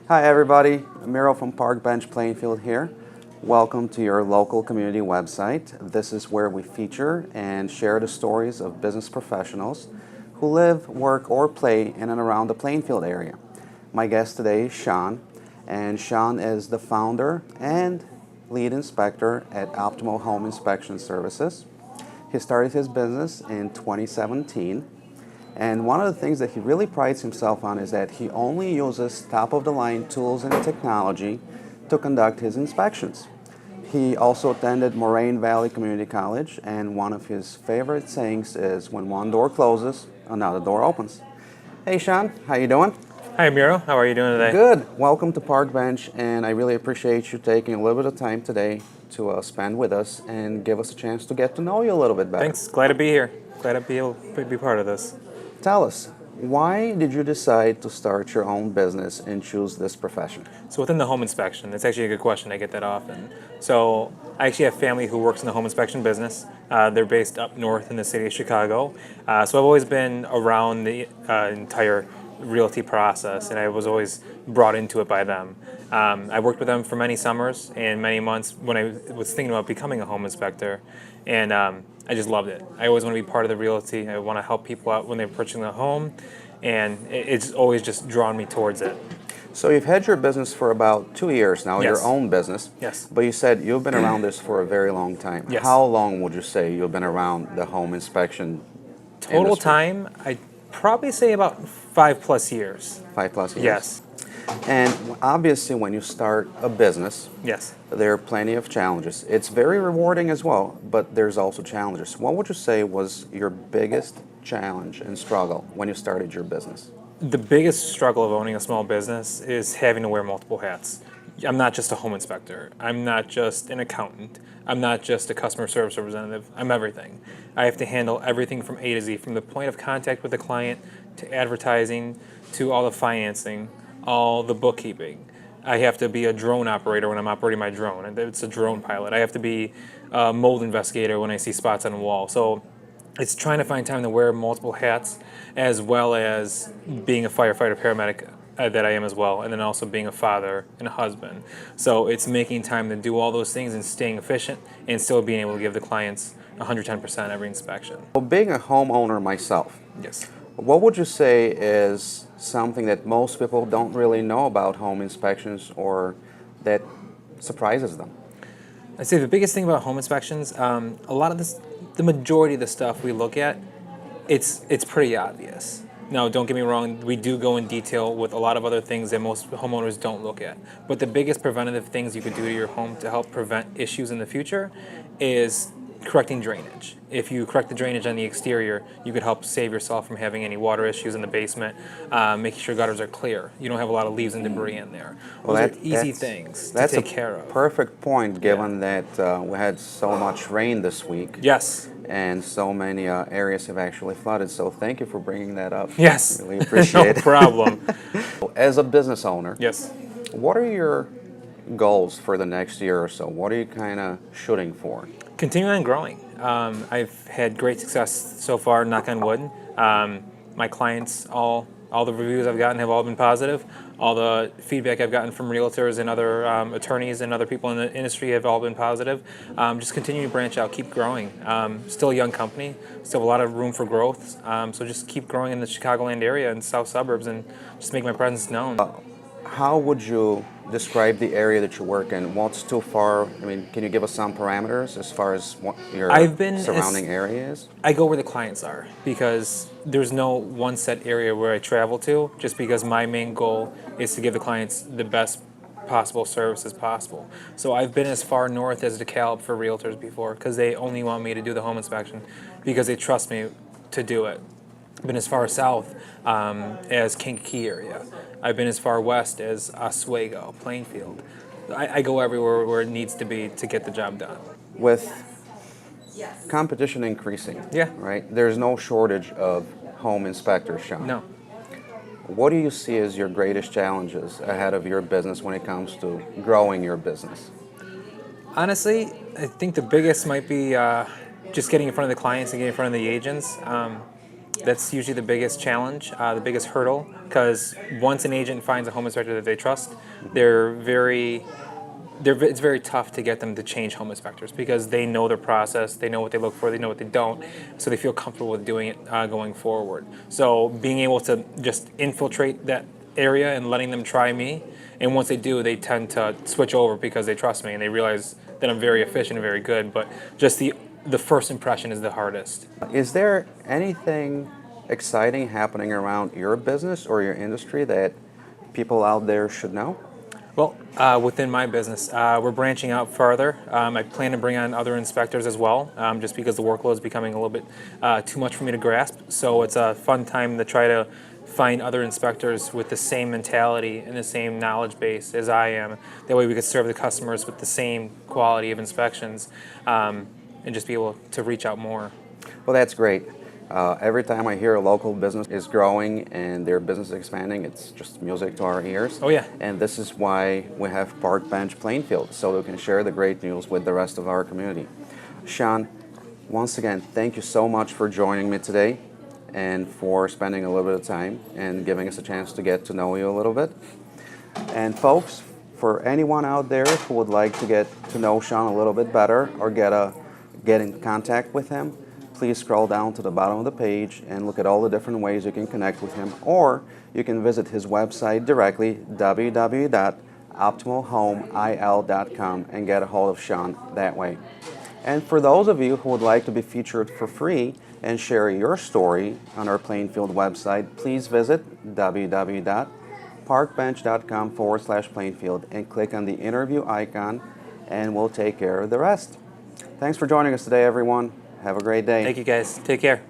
Hi everybody, Miro from Park Bench Plainfield here. Welcome to your local community website. This is where we feature and share the stories of business professionals who live, work, or play in and around the Plainfield area. My guest today is Shawn, and Shawn is the founder and lead inspector at Optimal Home Inspection Services. He started his business in 2017. And one of the things that he really prides himself on is that he only uses top-of-the-line tools and technology to conduct his inspections. He also attended Moraine Valley Community College, and one of his favorite sayings is, when one door closes, another door opens. Hey Shawn, how you doing? Hi Miro, how are you doing today? Good. Welcome to Park Bench, and I really appreciate you taking a little bit of time today to spend with us and give us a chance to get to know you a little bit better. Thanks, glad to be here. Glad to be able to be part of this. Tell us, why did you decide to start your own business and choose this profession? So within the home inspection, it's actually a good question. I get that often. So I actually have family who works in the home inspection business. They're based up north in the city of Chicago. So I've always been around the entire realty process, and I was always brought into it by them. I worked with them for many summers and many months when I was thinking about becoming a home inspector, and I just loved it. I always want to be part of the realty. I want to help people out when they're purchasing a home, and it's always just drawn me towards it. So you've had your business for about 2 years now, Yes. your own business. Yes. But you said you've been around this for a very long time. Yes. How long would you say you've been around the home inspection Total industry? time, I'd probably say about 5+ years. 5+ years? Yes. And obviously when you start a business, Yes. there are plenty of challenges. It's very rewarding as well, but there's also challenges. What would you say was your biggest challenge and struggle when you started your business? The biggest struggle of owning a small business is having to wear multiple hats. I'm not just a home inspector. I'm not just an accountant. I'm not just a customer service representative. I'm everything. I have to handle everything from A to Z, from the point of contact with the client to advertising to all the financing, all the bookkeeping. I have to be a drone operator when I'm operating my drone, and it's a drone pilot. I have to be a mold investigator when I see spots on the wall. So it's trying to find time to wear multiple hats, as well as being a firefighter paramedic that I am as well, and then also being a father and a husband. So it's making time to do all those things and staying efficient and still being able to give the clients 110% every inspection. Well, being a homeowner myself, Yes. what would you say is something that most people don't really know about home inspections or that surprises them? I'd say the biggest thing about home inspections, a lot of this, the majority of the stuff we look at, it's pretty obvious. Now, don't get me wrong, we do go in detail with a lot of other things that most homeowners don't look at. But the biggest preventative things you could do to your home to help prevent issues in the future is correcting drainage. If you correct the drainage on the exterior, you could help save yourself from having any water issues in the basement, making sure gutters are clear. You don't have a lot of leaves and debris in there. Those are easy things to take care of. That's a perfect point, given that we had so much rain this week. Yes. And so many areas have actually flooded. So thank you for bringing that up. Yes. I really appreciate No it. problem. As a business owner, Yes. what are your goals for the next year or so? What are you kind of shooting for? Continuing on growing. I've had great success so far, knock on wood. My clients, all the reviews I've gotten have all been positive. All the feedback I've gotten from realtors and other attorneys and other people in the industry have all been positive. Just continue to branch out, keep growing. Still a young company, still have a lot of room for growth. So just keep growing in the Chicagoland area and south suburbs and just make my presence known. How would you describe the area that you work in? What's too far? I mean, can you give us some parameters as far as what your surrounding area is? I go where the clients are because there's no one set area where I travel to, just because my main goal is to give the clients the best possible service as possible. So I've been as far north as DeKalb for realtors before because they only want me to do the home inspection because they trust me to do it. I've been as far south as Kankakee area. I've been as far west as Oswego, Plainfield. I go everywhere where it needs to be to get the job done. With competition increasing, Yeah. right? There's no shortage of home inspectors, Shawn. No. What do you see as your greatest challenges ahead of your business when it comes to growing your business? Honestly, I think the biggest might be just getting in front of the clients and getting in front of the agents. That's usually the biggest challenge, the biggest hurdle, because once an agent finds a home inspector that they trust, it's very tough to get them to change home inspectors because they know their process, they know what they look for, they know what they don't, so they feel comfortable with doing it going forward. So being able to just infiltrate that area and letting them try me, and once they do, they tend to switch over because they trust me and they realize that I'm very efficient and very good. But just the first impression is the hardest. Is there anything exciting happening around your business or your industry that people out there should know? Well, within my business, we're branching out farther. I plan to bring on other inspectors as well, just because the workload is becoming a little bit too much for me to grasp. So it's a fun time to try to find other inspectors with the same mentality and the same knowledge base as I am. That way we could serve the customers with the same quality of inspections and just be able to reach out more. Well, that's great. Every time I hear a local business is growing and their business is expanding, it's just music to our ears. Oh, yeah. And this is why we have Park Bench Plainfield, so we can share the great news with the rest of our community. Shawn, once again, thank you so much for joining me today and for spending a little bit of time and giving us a chance to get to know you a little bit. And folks, for anyone out there who would like to get to know Shawn a little bit better or get in contact with him, please scroll down to the bottom of the page and look at all the different ways you can connect with him, or you can visit his website directly, www.optimalhomeil.com, and get a hold of Shawn that way. And for those of you who would like to be featured for free and share your story on our Plainfield website, please visit www.parkbench.com/Plainfield and click on the interview icon, and we'll take care of the rest. Thanks for joining us today, everyone. Have a great day. Thank you, guys. Take care.